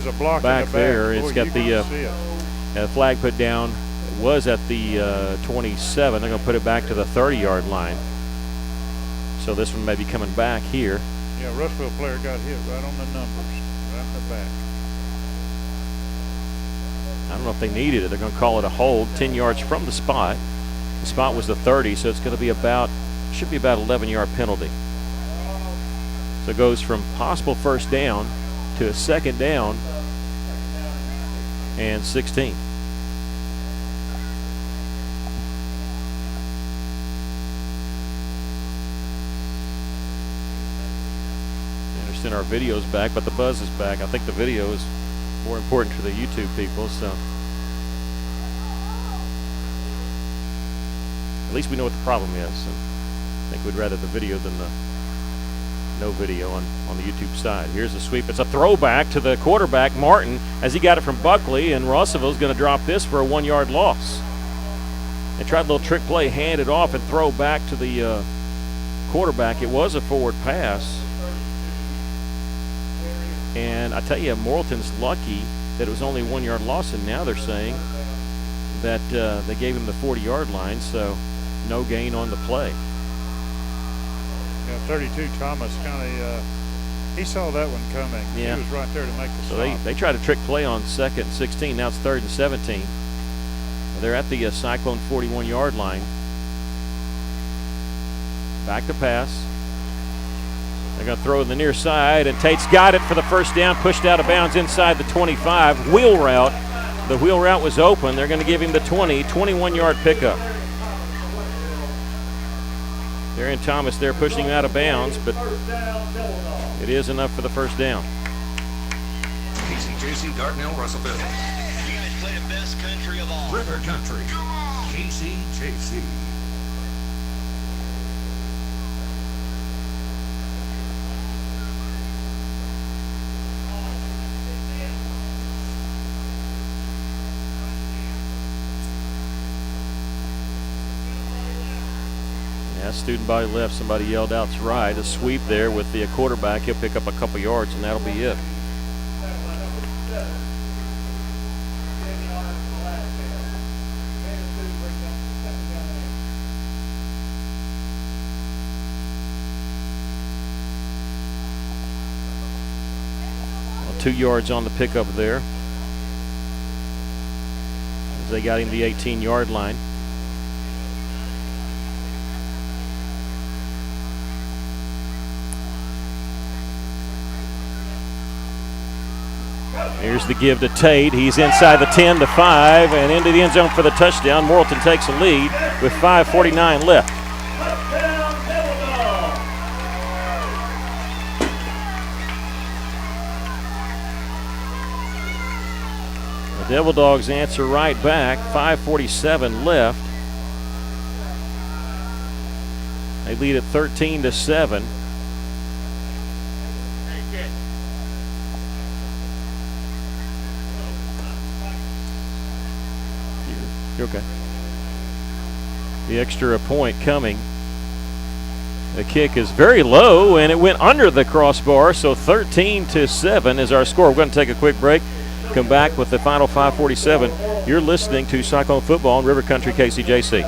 There's a block back in the there. back. It's got the flag put down. It was at the 27. They're going to put it back to the 30-yard line. So this one may be coming back here. Yeah, Russellville player got hit right on the numbers, right in the back. I don't know if they needed it. They're going to call it a hold 10 yards from the spot. The spot was the 30, so it's going to be should be about 11-yard penalty. So it goes from possible first down to a second down and 16. I understand our video's back, but the buzz is back. I think the video is more important to the YouTube people, so at least we know what the problem is. And I think we'd rather the video than the no video on the YouTube side. Here's the sweep. It's a throwback to the quarterback, Martin, as he got it from Buckley, and Russellville's going to drop this for a 1-yard loss. They tried a little trick play, hand it off and throw back to the quarterback. It was a forward pass. And I tell you, Morrilton's lucky that it was only a 1-yard loss, and now they're saying that they gave him the 40-yard line, so no gain on the play. Yeah, 32 Thomas kind of he saw that one coming. Yeah. He was right there to make the so stop. they tried a trick play on 2nd and 16. Now it's 3rd and 17. They're at the Cyclone 41-yard line. Back to pass. They're going to throw in the near side, and Tate's got it for the first down, pushed out of bounds inside the 25. Wheel route. The wheel route was open. They're going to give him the 21-yard pickup. Darian Thomas there pushing him out of bounds, but it is enough for the first down. KCJC, Dardanelle, Russellville. You guys play the best country of all. River Country. KCJC. Yeah, student body left. Somebody yelled out to right. A sweep there with the quarterback. He'll pick up a couple yards, and that'll be it. Well, 2 yards on the pickup there, as they got him the 18-yard line. Here's the give to Tate. He's inside the 10 to 5 and into the end zone for the touchdown. Morrilton takes a lead with 5:49 left. The Devil Dogs answer right back. 5:47 left. They lead at 13 to 7. Okay. The extra point coming. The kick is very low, and it went under the crossbar, so 13 to 7 is our score. We're going to take a quick break, come back with the final 5:47. You're listening to Cyclone Football on River Country KCJC.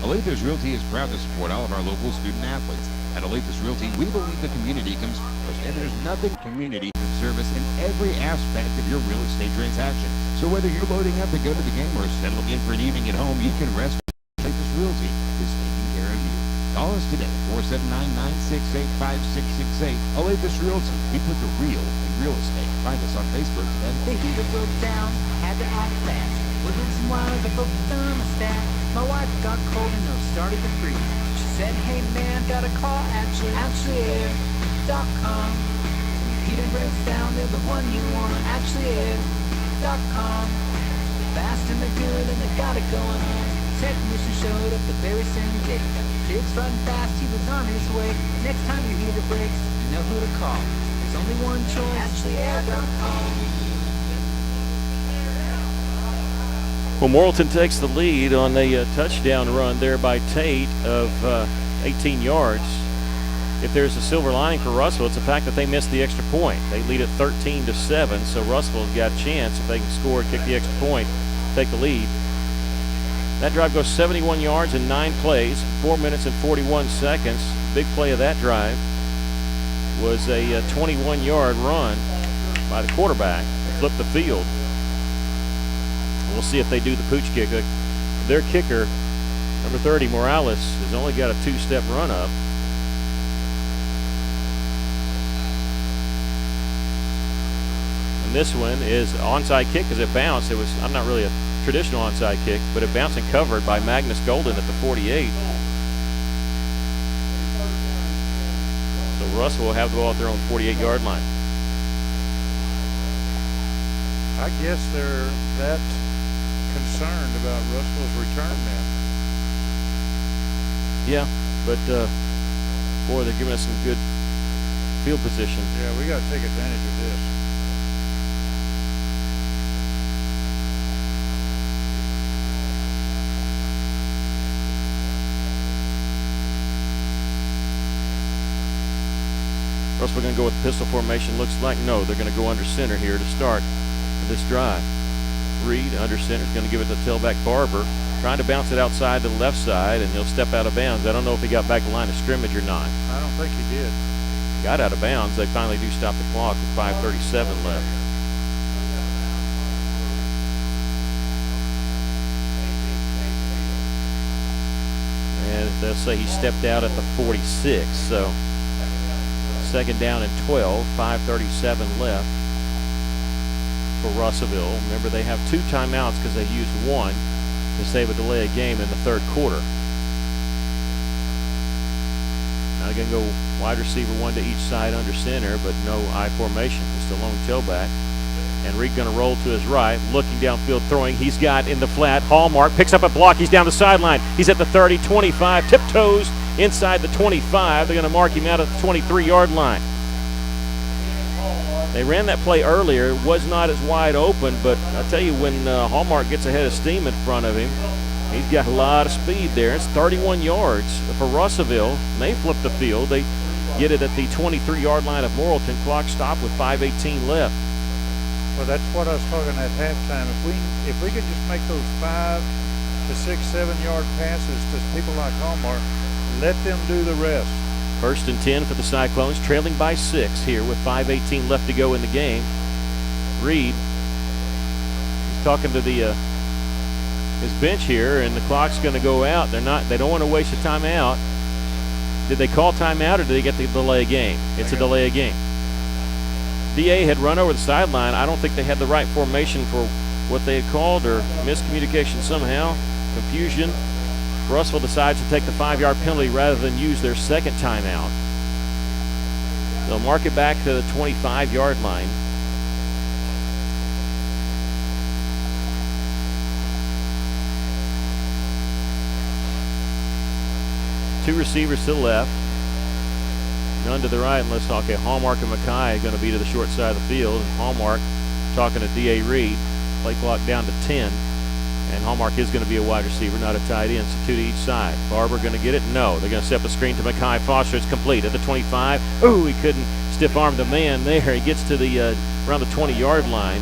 Olathes Realty is proud to support all of our local student athletes. At Olathes Realty, we believe the community comes first, and there's nothing community service in every aspect of your real estate transaction. So whether you're loading up to go to the game or settling in for an evening at home, you can rest. Olathes Realty is taking care of you. Call us today, 479-968-5668. Olathes Realty, we put the real in real estate. Find us on Facebook and The heater broke down, had to act fast. Within some wires, I broke the thermostat. My wife got cold and it started to freeze. She said, hey man, got a call, ActuallyAir.com. Heater breaks down, they're the one you want, ActuallyAir.com. Fast and they're good and they got it going on. Technician showed up the very same day. Kid's running fast, he was on his way. Next time your heater breaks, you know who to call. There's only one choice, ActuallyAir.com. Well, Morrilton takes the lead on a touchdown run there by Tate of 18 yards. if there's a silver lining for Russell, it's the fact that they missed the extra point. They lead at 13-7, so Russell's got a chance if they can score and kick the extra point, take the lead. That drive goes 71 yards in 9 plays, 4 minutes and 41 seconds. Big play of that drive was a 21-yard run by the quarterback to flip the field. We'll see if they do the pooch kick. Their kicker, number 30, Morales, has only got a 2-step run up. And this one is onside kick because it bounced. It was, I'm not really a traditional onside kick, but it bounced and covered by Magnus Golden at the 48. So Russell will have the ball at their own 48-yard line. I guess they're that concerned about Russell's return now. Yeah, but boy, they're giving us some good field position. Yeah, we got to take advantage of this. Russell going to go with pistol formation. Looks like no, they're going to go under center here to start this drive. Reed under center is going to give it to tailback Barber, trying to bounce it outside to the left side, and he'll step out of bounds. I don't know if he got back to line of scrimmage or not. I don't think he did. Got out of bounds. They finally do stop the clock with 5:37 left. And they'll say he stepped out at the 46. So second down and 12, 5:37 left for Russellville. Remember, they have 2 timeouts because they used 1 to save a delay of game in the third quarter. Now they're going to go wide receiver 1 to each side under center, but no I formation. Just a lone tailback. And Reed going to roll to his right, looking downfield, throwing. He's got in the flat. Hallmark picks up a block. He's down the sideline. He's at the 30, 25, tiptoes inside the 25. They're going to mark him out at the 23-yard line. They ran that play earlier. It was not as wide open, but I tell you, when Hallmark gets ahead of steam in front of him, he's got a lot of speed there. It's 31 yards for Russellville. They flip the field. They get it at the 23-yard line of Morrilton. Clock stopped with 5:18 left. Well, that's what I was talking at halftime. If we could just make those 5 to 6, 7-yard passes to people like Hallmark, let them do the rest. 1st and 10 for the Cyclones, trailing by 6 here with 5:18 left to go in the game. Reed, he's talking to the his bench here, and the clock's going to go out. They don't want to waste a timeout. Did they call timeout, or did they get the delay of game? It's a delay of game. DA had run over the sideline. I don't think they had the right formation for what they had called, or miscommunication somehow, confusion. Russellville decides to take the 5-yard penalty rather than use their second timeout. They'll mark it back to the 25-yard line. Two receivers to the left, none to the right, unless Hallmark and Mackay are going to be to the short side of the field. And Hallmark talking to D.A. Reed. Play clock down to 10. And Hallmark is going to be a wide receiver, not a tight end, so 2 to each side. Barber going to get it? No. They're going to set up a screen to Mackay Foster. It's complete at the 25. Ooh, he couldn't stiff arm the man there. He gets to the around the 20-yard line.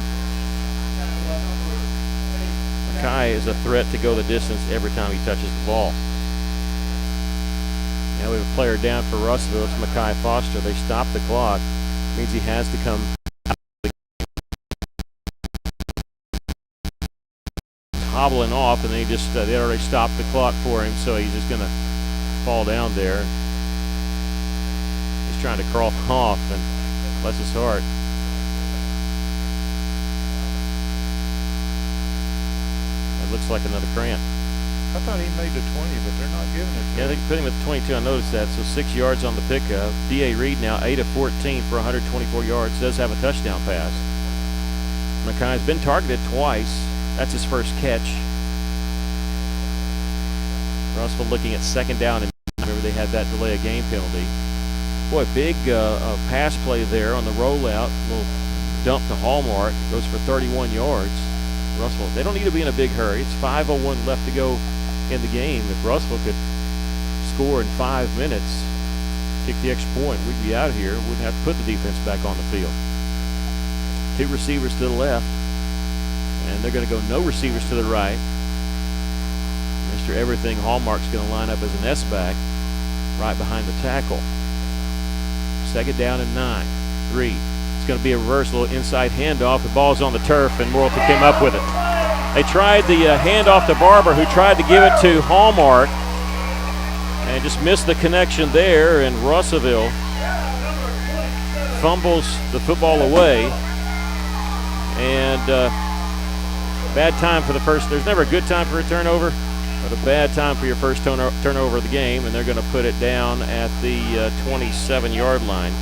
Mackay is a threat to go the distance every time he touches the ball. Now we have a player down for Russellville. It's Mackay Foster. They stop the clock. Means he has to come hobbling off, and then they already stopped the clock for him, so he's just going to fall down there. He's trying to crawl off, and bless his heart. It looks like another cramp. I thought he made the 20, but they're not giving it to Yeah, him. they put him at the 22. I noticed that. So 6 yards on the pickup. D.A. Reed now 8 of 14 for 124 yards. Does have a touchdown pass. Mackay's been targeted twice. That's his first catch. Russellville looking at second down, and remember they had that delay of game penalty. Boy, big pass play there on the rollout. Little dump to Hallmark. Goes for 31 yards. Russellville, they don't need to be in a big hurry. It's 5:01 left to go in the game. If Russellville could score in 5 minutes, kick the extra point, we'd be out of here. Wouldn't have to put the defense back on the field. 2 receivers to the left, and they're going to go no receivers to the right. Mr. Everything Hallmark's going to line up as an S-back right behind the tackle. 2nd down and 9. 3. It's going to be a reverse, little inside handoff. The ball's on the turf, and Morrilton came up with it. They tried the handoff to Barber, who tried to give it to Hallmark, and just missed the connection there, and Russellville fumbles the football away. And bad time for the first. There's never a good time for a turnover, but a bad time for your first turnover of the game, and they're going to put it down at the 27-yard line.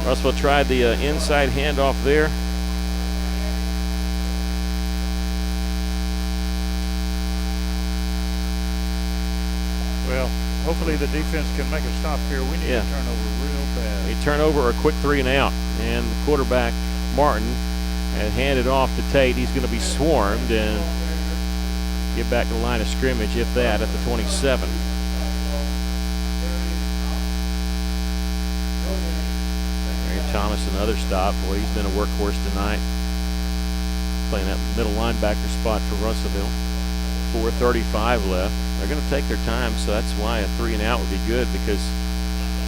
Russellville tried the inside handoff there. Well, hopefully the defense can make a stop here. We need a turnover real bad. A turnover or a quick 3 and out. And the quarterback, Martin, had handed off to Tate. He's going to be swarmed and get back to the line of scrimmage, if that, at the 27. Mary Thomas, another stop. Boy, he's been a workhorse tonight. Playing that middle linebacker spot for Russellville. 4:35 left. They're going to take their time, so that's why a 3 and out would be good, because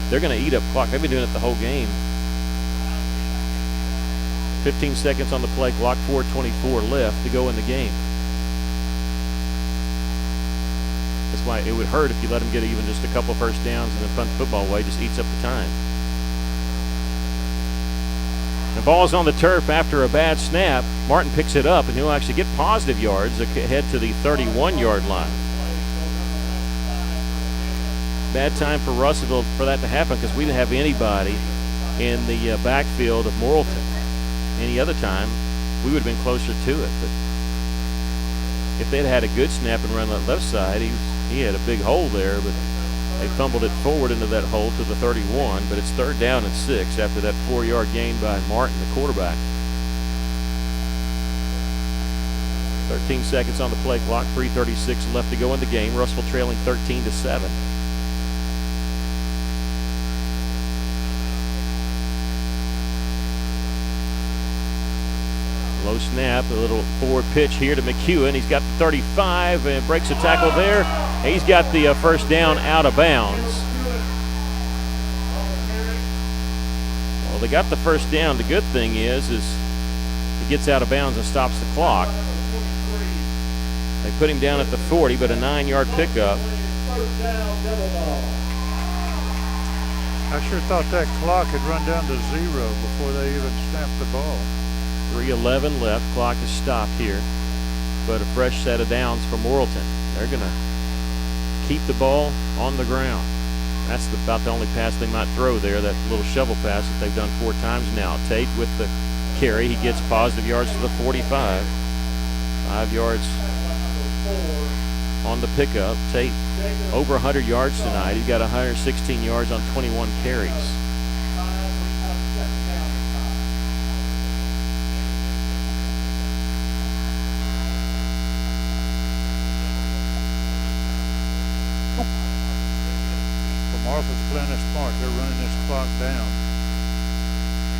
they're going to eat up clock. They've been doing it the whole game. 15 seconds on the play clock, 4:24 left to go in the game. That's why it would hurt if you let them get even just a couple first downs and then punt the football away. Just eats up the time. The ball's on the turf after a bad snap. Martin picks it up, and he'll actually get positive yards ahead to the 31-yard line. Bad time for Russellville for that to happen, because we didn't have anybody in the backfield of Morrilton. Any other time, we would have been closer to it. But if they'd had a good snap and run that left side, he had a big hole there, but they fumbled it forward into that hole to the 31. But it's 3rd down and 6 after that 4-yard gain by Martin, the quarterback. 13 seconds on the play clock, 3:36 left to go in the game. Russellville trailing 13-7. Low snap, a little forward pitch here to McEwen. He's got the 35 and breaks a tackle there. He's got the first down out of bounds. Well, they got the first down. The good thing is it gets out of bounds and stops the clock. They put him down at the 40, but a 9-yard pickup. I sure thought that clock had run down to 0 before they even snapped the ball. 3:11 left. Clock is stopped here, but a fresh set of downs for Morrilton. They're going to keep the ball on the ground. That's about the only pass they might throw there, that little shovel pass that they've done 4 times now. Tate with the carry. He gets positive yards to the 45. 5 yards on the pickup. Tate over 100 yards tonight. He got 116 yards on 21 carries. Martha's playing this smart. They're running this clock down,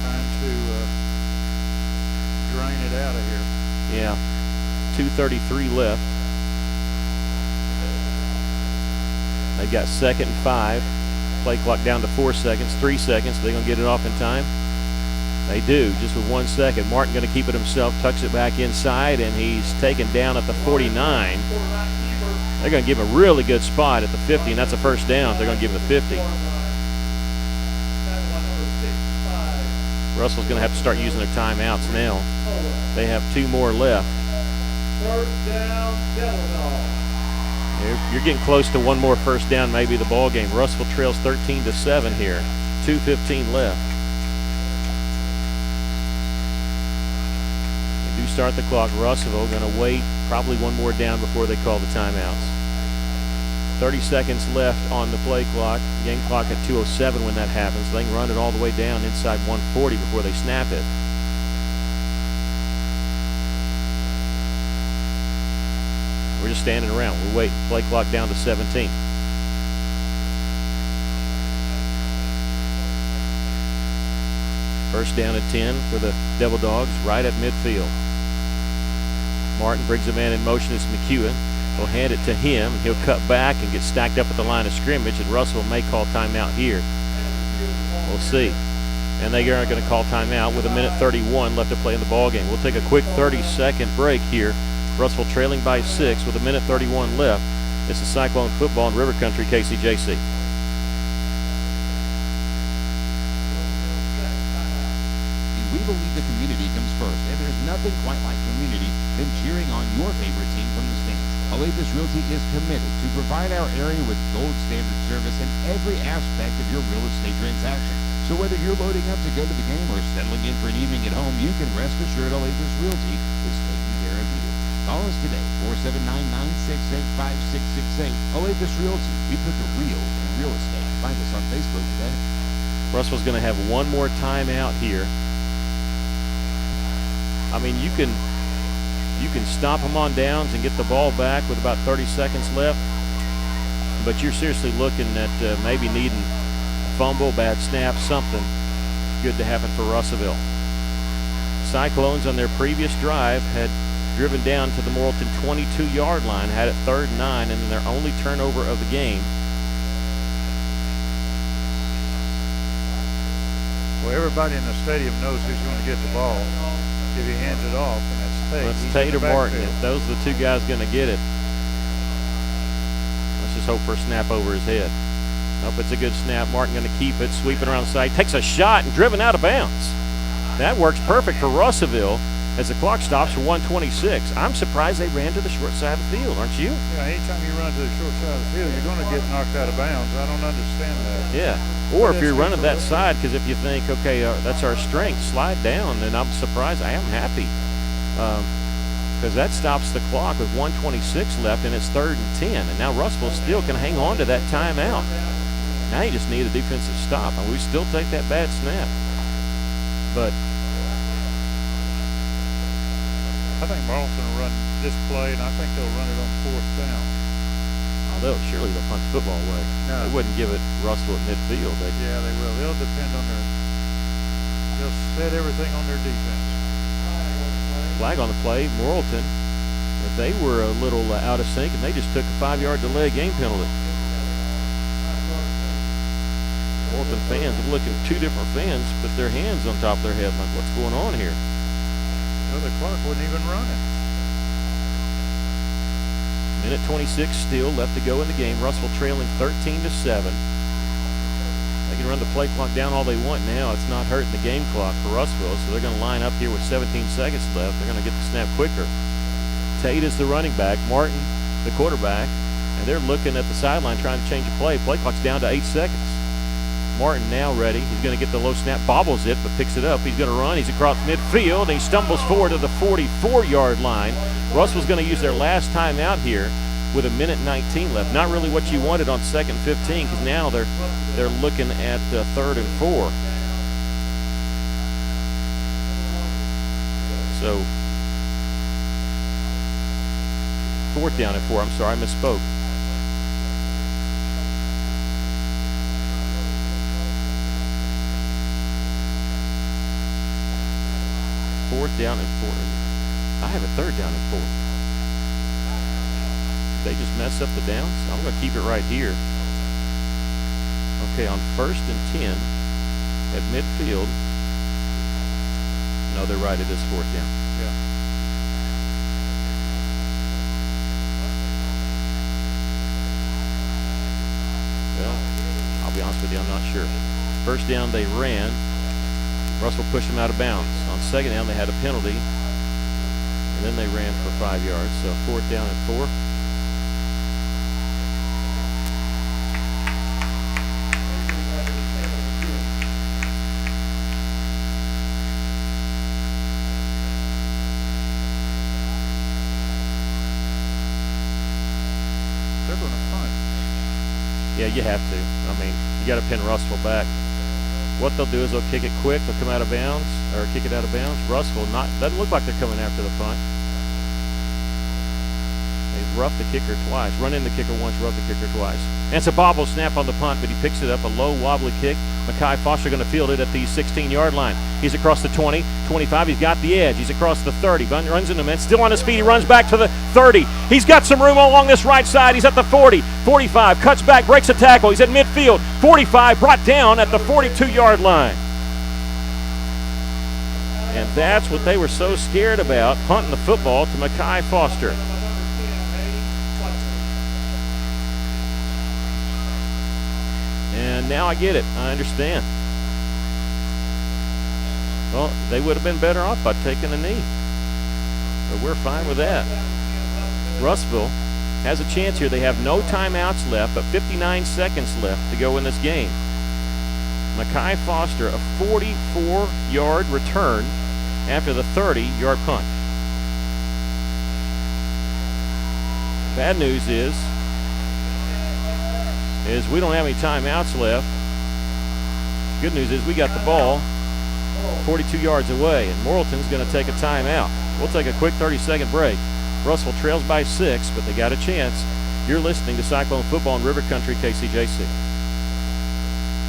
trying to drain it out of here. Yeah, 2:33 left. They got 2nd and 5. Play clock down to 4 seconds, 3 seconds. Are they going to get it off in time? They do, just with 1 second. Martin going to keep it himself, tucks it back inside, and he's taken down at the 49. They're going to give him a really good spot at the 50, and that's a first down. They're going to give him the 50. Russell's going to have to start using their timeouts now. They have 2 more left. You're getting close to 1 more first down, maybe the ball game. Russellville trails 13-7 here. 2:15 left. They do start the clock. Russellville going to wait probably 1 more down before they call the timeouts. 30 seconds left on the play clock. Game clock at 2:07 when that happens. They can run it all the way down inside 140 before they snap it. We're just standing around. We're waiting. Play clock down to 17. First down at 10 for the Devil Dogs, right at midfield. Martin brings a man in motion. It's McEwen. He'll hand it to him. He'll cut back and get stacked up at the line of scrimmage, and Russellville may call timeout here. We'll see. And they are going to call timeout with 1:31 left to play in the ballgame. We'll take a quick 30-second break here. Russellville trailing by 6 with 1:31 left. This is Cyclone football in River Country, KCJC. We believe the community comes first, and there's nothing quite like community than cheering on your favorite team from the stands. Alavis Realty is committed to provide our area with gold standard service in every aspect of your real estate transaction. So whether you're loading up to go to the game or settling in for an evening at home, you can rest assured Alavis Realty is taking care of you. Call us today, 479-968-5668. Alavis Realty, we put the real in real estate. Find us on Facebook today. Russell's going to have one more timeout here. I mean, you can stop them on downs and get the ball back with about 30 seconds left, but you're seriously looking at maybe needing a fumble, bad snap, something good to happen for Russellville. Cyclones on their previous drive had driven down to the Morrilton 22-yard line, had it 3rd and 9, and then their only turnover of the game. Well, everybody in the stadium knows who's going to get the ball if he hands it off, and that's Tate. Well, it's He's Tate in or the Martin. backfield. If those are the two guys going to get it, let's just hope for a snap over his head. Nope, it's a good snap. Martin going to keep it, sweeping around the side, takes a shot and driven out of bounds. That works perfect for Russellville as the clock stops for 1:26. I'm surprised they ran to the short side of the field, aren't you? Yeah, anytime you run to the short side of the field, you're going to get knocked out of bounds. I don't understand that. Yeah. Or if you're running that side, because if you think, okay, that's our strength, slide down, then I'm surprised. I am happy because that stops the clock with 1:26 left, and it's 3rd and 10. And now Russellville still can hang on to that timeout. Now you just need a defensive stop, and we still take that bad snap. But I think Morrilton will run this play, and I think they'll run it on 4th down. surely they'll punt the football away. No. They wouldn't give it Russellville at midfield. Yeah, they will. They'll depend on they'll set everything on their defense. Flag on the play, Morrilton. But they were a little out of sync, and they just took a 5-yard delay game penalty. Morrilton fans are looking at two different fans, put their hands on top of their head like, what's going on here? No, the clock wasn't even running. Minute 26 still left to go in the game. Russellville trailing 13-7. They can run the play clock down all they want now. It's not hurting the game clock for Russellville, so they're going to line up here with 17 seconds left. They're going to get the snap quicker. Tate is the running back, Martin the quarterback, and they're looking at the sideline trying to change a play. Play clock's down to 8 seconds. Martin now ready. He's going to get the low snap, bobbles it, but picks it up. He's going to run. He's across midfield, and he stumbles forward to the 44-yard line. Russellville's going to use their last time out here with 1:19 left. Not really what you wanted on 2nd and 15, because now they're looking at 3rd and 4. So 4th down and 4. I'm sorry, I misspoke. Fourth down and 4. I have a 3rd down and 4. They just mess up the downs. I'm going to keep it right here. Okay, on 1st and 10 at midfield. No, they're right. It is 4th down. Yeah. Well, I'll be honest with you, I'm not sure. 1st down they ran. Russell pushed them out of bounds. On 2nd down they had a penalty, and then they ran for 5 yards. So 4th down and 4. They're going to punt. Yeah, you have to. I mean, you got to pin Russellville back. What they'll do is they'll kick it quick. They'll come out of bounds, or kick it out of bounds. Russellville doesn't look like they're coming after the punt. rough the kicker twice. Run in the kicker once, rough the kicker twice. And it's a bobble snap on the punt, but he picks it up, a low, wobbly kick. Mackay Foster going to field it at the 16-yard line. He's across the 20, 25. He's got the edge. He's across the 30. Runs into men. Still on his feet. He runs back to the 30. He's got some room along this right side. He's at the 40, 45. Cuts back, breaks a tackle. He's at midfield. 45, brought down at the 42-yard line. And that's what they were so scared about, punting the football to Mackay Foster. And now I get it. I understand. Well, they would have been better off by taking a knee. But we're fine with that. Russellville has a chance here. They have no timeouts left, but 59 seconds left to go in this game. Mackay Foster, a 44-yard return after the 30-yard punt. Bad news is we don't have any timeouts left. Good news is we got the ball 42 yards away, and Morrilton's going to take a timeout. We'll take a quick 30-second break. Russellville trails by 6, but they got a chance. You're listening to Cyclone Football in River Country, KCJC.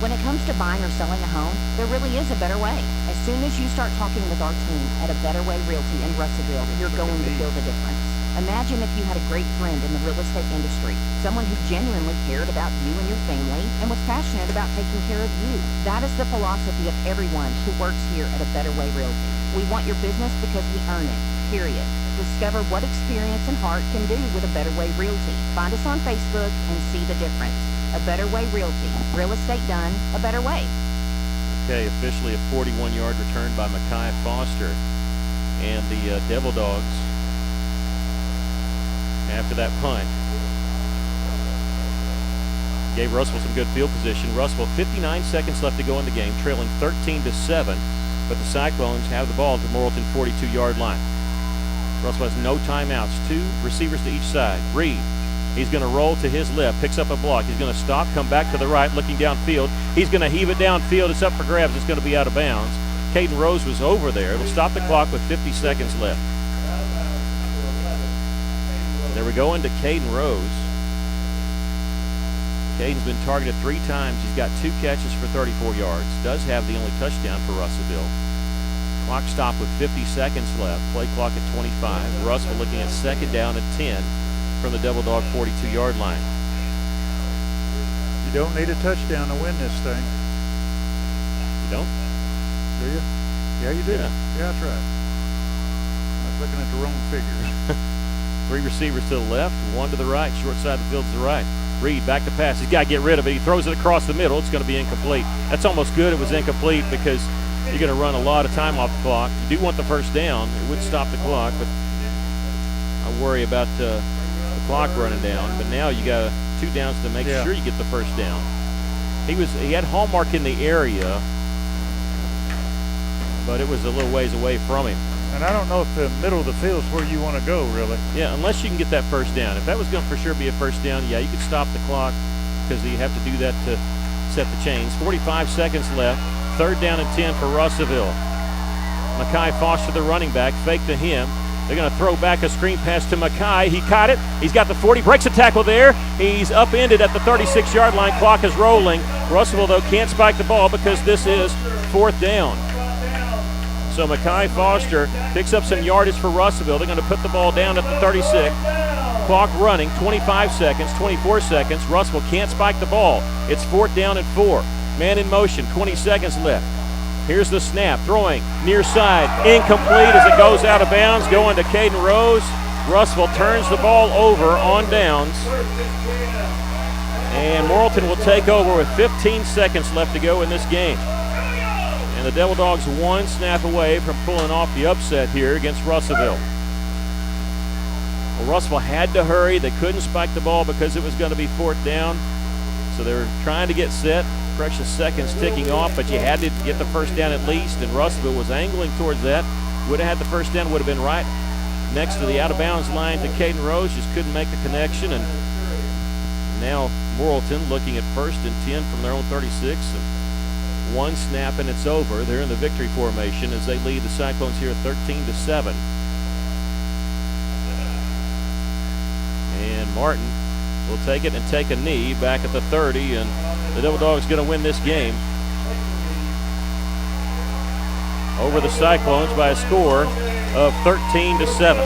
When it comes to buying or selling a home, there really is a better way. As soon as you start talking with our team at A Better Way Realty in Russellville, you're going to feel the difference. Imagine if you had a great friend in the real estate industry, someone who genuinely cared about you and your family and was passionate about taking care of you. That is the philosophy of everyone who works here at A Better Way Realty. We want your business because we earn it, period. Discover what experience and heart can do with A Better Way Realty. Find us on Facebook and see the difference. A Better Way Realty. Real estate done a better way. Okay, officially a 41-yard return by Mackay Foster. And the Devil Dogs, after that punt, gave Russellville some good field position. Russellville, 59 seconds left to go in the game, trailing 13-7. But the Cyclones have the ball at the Morrilton 42-yard line. Russellville has no timeouts. 2 receivers to each side. Reed. He's going to roll to his left, picks up a block. He's going to stop, come back to the right, looking downfield. He's going to heave it downfield. It's up for grabs. It's going to be out of bounds. Caden Rose was over there. It'll stop the clock with 50 seconds left. There we go into Caden Rose. Caden's been targeted 3 times. He's got 2 catches for 34 yards. Does have the only touchdown for Russellville. Clock stop with 50 seconds left. Play clock at 25. Russellville looking at second down at 10. From the Devil Dog 42-yard line. You don't need a touchdown to win this thing. You don't? Do you? Yeah, you do. Yeah. Yeah, that's right. I was looking at the wrong figures. 3 receivers to the left, 1 to the right. Short side of the field to the right. Reed back to pass. He's got to get rid of it. He throws it across the middle. It's going to be incomplete. That's almost good it was incomplete because you're going to run a lot of time off the clock. You do want the first down. It would stop the clock, but I worry about the clock running down. But now you got 2 downs to make sure you get the first down. He had Hallmark in the area, but it was a little ways away from him. And I don't know if the middle of the field is where you want to go, really. Yeah, unless you can get that first down. If that was going to for sure be a first down, yeah, you could stop the clock because you have to do that to set the chains. 45 seconds left. 3rd down and 10 for Russellville. Mackay Foster, the running back, fake to him. They're going to throw back a screen pass to Mackay. He caught it. He's got the 40, breaks a tackle there. He's upended at the 36-yard line. Clock is rolling. Russellville, though, can't spike the ball because this is 4th down. So Mackay Foster picks up some yardage for Russellville. They're going to put the ball down at the 36. Clock running, 25 seconds, 24 seconds. Russellville can't spike the ball. It's 4th down and 4. Man in motion, 20 seconds left. Here's the snap, throwing near side, incomplete as it goes out of bounds, going to Caden Rose. Russellville turns the ball over on downs. And Morrilton will take over with 15 seconds left to go in this game. And the Devil Dogs 1 snap away from pulling off the upset here against Russellville. Well, Russellville had to hurry. They couldn't spike the ball because it was going to be 4th down. So they were trying to get set. Precious seconds ticking off, but you had to get the first down at least, and Russellville was angling towards that. Would have had the first down, would have been right next to the out-of-bounds line to Caden Rose, just couldn't make the connection, and now Morrilton looking at 1st and 10 from their own 36, and 1 snap and it's over. They're in the victory formation as they lead the Cyclones here 13-7. Martin will take it and take a knee back at the 30, and the Devil Dogs going to win this game over the Cyclones by a score of 13-7.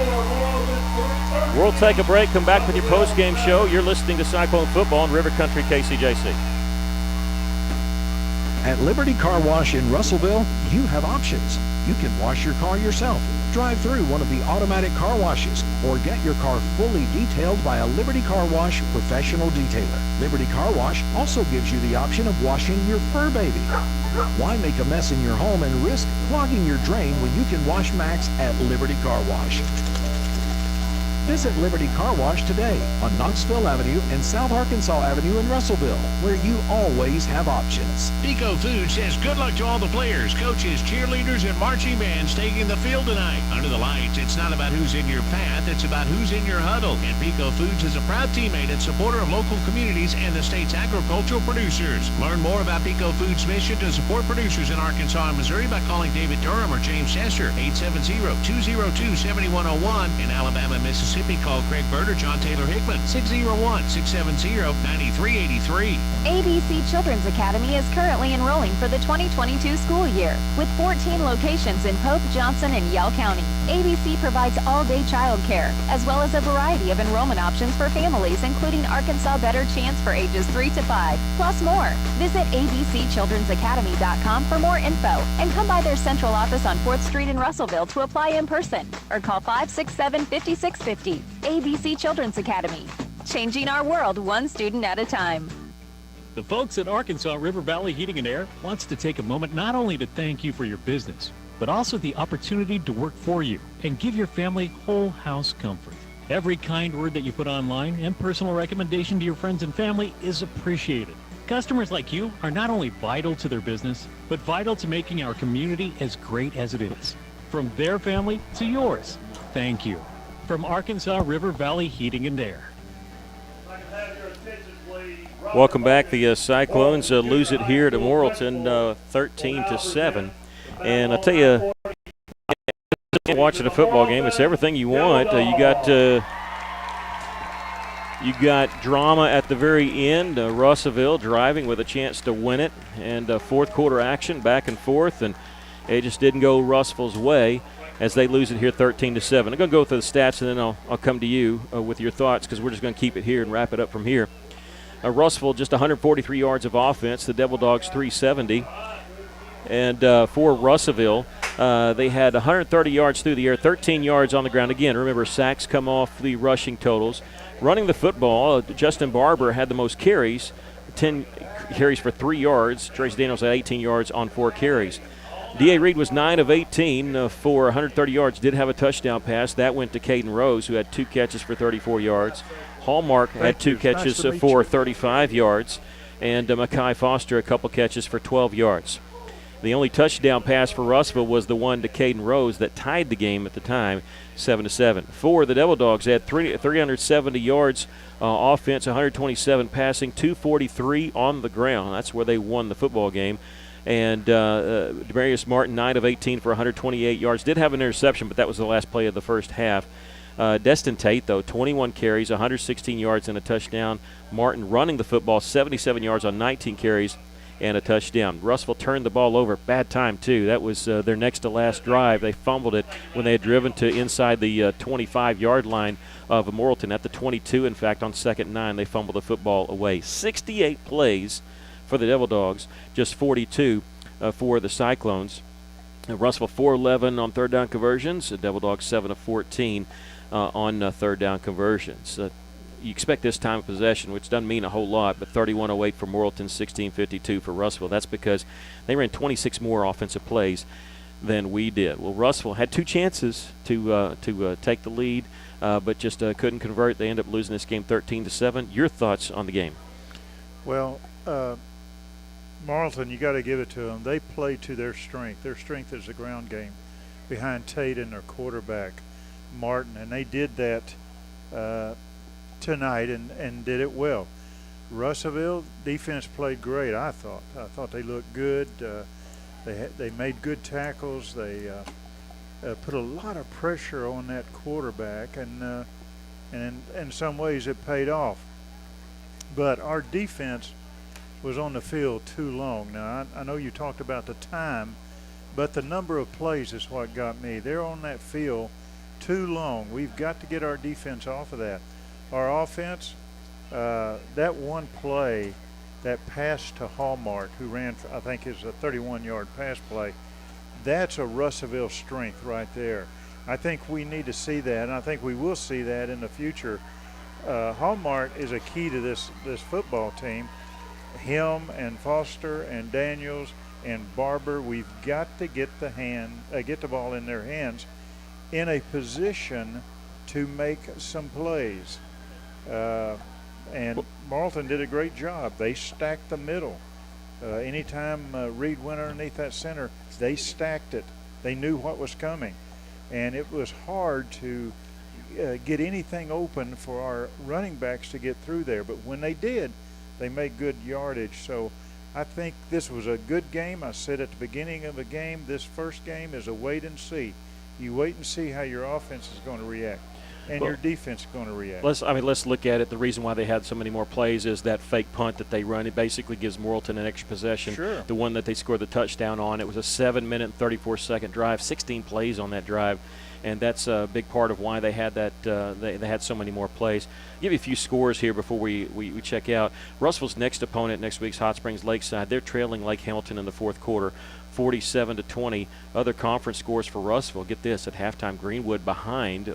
We'll take a break, come back with your post-game show. You're listening to Cyclone Football on River Country KCJC. At Liberty Car Wash in Russellville, you have options. You can wash your car yourself, drive through one of the automatic car washes, or get your car fully detailed by a Liberty Car Wash professional detailer. Liberty Car Wash also gives you the option of washing your fur baby. Why make a mess in your home and risk clogging your drain when you can wash Max at Liberty Car Wash? Visit Liberty Car Wash today on Knoxville Avenue and South Arkansas Avenue in Russellville, where you always have options. Pico Foods says good luck to all the players, coaches, cheerleaders, and marching bands taking the field tonight. Under the lights, it's not about who's in your path, it's about who's in your huddle. And Pico Foods is a proud teammate and supporter of local communities and the state's agricultural producers. Learn more about Pico Foods' mission to support producers in Arkansas and Missouri by calling David Durham or James Chester, 870-202-7101. In Alabama and Mississippi, call Craig Bird or John Taylor Hickman, 601-670-9383. ABC Children's Academy is currently enrolling for the 2022 school year. With 14 locations in Pope, Johnson, and Yell County, ABC provides all-day child care, as well as a variety of enrollment options for families, including Arkansas Better Chance for ages 3 to 5, plus more. Visit abcchildrensacademy.com for more info, and come by their central office on 4th Street in Russellville to apply in person, or call 567-5650. ABC Children's Academy, changing our world one student at a time. The folks at Arkansas River Valley Heating and Air wants to take a moment not only to thank you for your business, but also the opportunity to work for you and give your family whole house comfort. Every kind word that you put online and personal recommendation to your friends and family is appreciated. Customers like you are not only vital to their business, but vital to making our community as great as it is. From their family to yours, thank you. From Arkansas River Valley Heating and Air. Welcome back. The Cyclones lose it here to Morrilton, 13-7. And I tell you, watching a football game, it's everything you want. You got drama at the very end. Russellville driving with a chance to win it, and fourth quarter action back and forth, and it just didn't go Russellville's way as they lose it here 13-7. I'm going to go through the stats, and then I'll come to you with your thoughts, because we're just going to keep it here and wrap it up from here. Russellville just 143 yards of offense. The Devil Dogs 370. And for Russellville, they had 130 yards through the air, 13 yards on the ground. Again, remember, sacks come off the rushing totals. Running the football, Justin Barber had the most carries, 10 carries for 3 yards. Trace Daniels had 18 yards on 4 carries. D.A. Reed was 9 of 18 for 130 yards, did have a touchdown pass. That went to Caden Rose, who had 2 catches for 34 yards. Hallmark had 2 catches for 35 yards. And Mackay Foster, a couple catches for 12 yards. The only touchdown pass for Russellville was the one to Caden Rose that tied the game at the time, 7-7. For the Devil Dogs, they had 370 yards offense, 127 passing, 243 on the ground. That's where they won the football game. And Demarius Martin, 9 of 18 for 128 yards. Did have an interception, but that was the last play of the first half. Destin Tate, though, 21 carries, 116 yards and a touchdown. Martin running the football, 77 yards on 19 carries and a touchdown. Russellville turned the ball over. Bad time, too. That was their next to last drive. They fumbled it when they had driven to inside the 25-yard line of Morrilton. At the 22, in fact, on 2nd and 9, they fumbled the football away. 68 plays for the Devil Dogs, just 42 for the Cyclones. Russellville 4-11 on third down conversions. The Devil Dogs 7 of 14 on third down conversions. You expect this time of possession, which doesn't mean a whole lot, but 31-08 for Morrilton, 16-52 for Russellville. That's because they ran 26 more offensive plays than we did. Well, Russellville had 2 chances to take the lead, but just couldn't convert. They end up losing this game 13-7. Your thoughts on the game? Well, Morrilton, you got to give it to them. They played to their strength. Their strength is the ground game behind Tate and their quarterback, Martin, and they did that tonight and did it well. Russellville defense played great, I thought. I thought they looked good. They made good tackles. They put a lot of pressure on that quarterback, and and in some ways it paid off. But our defense was on the field too long. Now, I know you talked about the time, but the number of plays is what got me. They're on that field too long. We've got to get our defense off of that. Our offense, that one play, that pass to Hallmark, who ran, I think is a 31-yard pass play, that's a Russellville strength right there. I think we need to see that, and I think we will see that in the future. Hallmark is a key to this football team. Him and Foster and Daniels and Barber, we've got to get the ball in their hands in a position to make some plays. And Morrilton did a great job. They stacked the middle. Anytime Reed went underneath that center, they stacked it. They knew what was coming. And it was hard to get anything open for our running backs to get through there. But when they did, they made good yardage. So I think this was a good game. I said at the beginning of the game, this first game is a wait and see. You wait and see how your offense is going to react. And your defense is going to react. Let's look at it. The reason why they had so many more plays is that fake punt that they run. It basically gives Morrilton an extra possession. Sure. The one that they scored the touchdown on. It was a 7-minute and 34-second drive, 16 plays on that drive. And that's a big part of why they had that. They had so many more plays. I'll give you a few scores here before we check out. Russellville's next opponent next week's Hot Springs Lakeside. They're trailing Lake Hamilton in the fourth quarter, 47-20. Other conference scores for Russellville. Get this: at halftime, Greenwood behind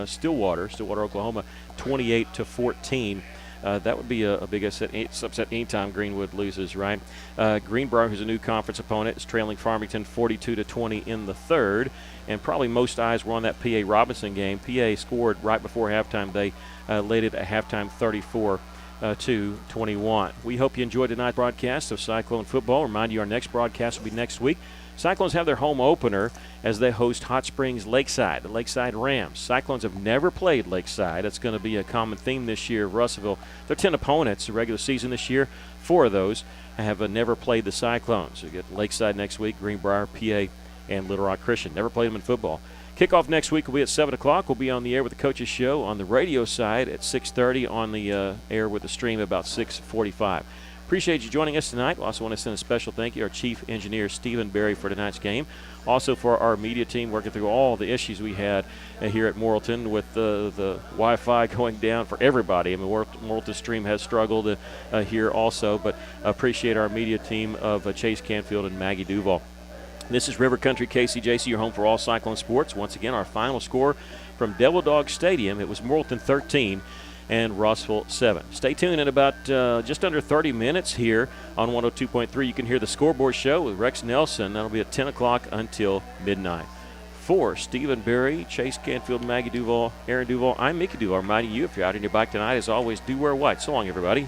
Stillwater, Oklahoma, 28-14. That would be a big upset anytime Greenwood loses, right? Greenbrier, who's a new conference opponent, is trailing Farmington 42-20 in the third. And probably most eyes were on that P.A. Robinson game. P.A. scored right before halftime. They laid it at halftime 34-21. We hope you enjoyed tonight's broadcast of Cyclone football. Remind you, our next broadcast will be next week. Cyclones have their home opener as they host Hot Springs Lakeside, the Lakeside Rams. Cyclones have never played Lakeside. That's going to be a common theme this year of Russellville. There are 10 opponents in the regular season this year. 4 of those have never played the Cyclones. You get Lakeside next week, Greenbrier, PA, and Little Rock Christian. Never played them in football. Kickoff next week will be at 7 o'clock. We'll be on the air with the Coaches Show on the radio side at 6:30, on the air with the stream about 6:45. Appreciate you joining us tonight. We also want to send a special thank you to our Chief Engineer, Stephen Berry, for tonight's game. Also for our media team working through all the issues we had here at Morrilton with the Wi-Fi going down for everybody. I mean, Morrilton stream has struggled here also, but appreciate our media team of Chase Canfield and Maggie Duval. This is River Country KCJC, your home for all Cyclone sports. Once again, our final score from Devil Dog Stadium, it was Morrilton 13 and Russellville 7. Stay tuned in about just under 30 minutes here on 102.3. You can hear the Scoreboard Show with Rex Nelson. That'll be at 10 o'clock until midnight. For Stephen Berry, Chase Canfield, Maggie Duval, Aaron Duval, I'm Mickey Duval, reminding you, if you're out on your bike tonight, as always, do wear white. So long, everybody.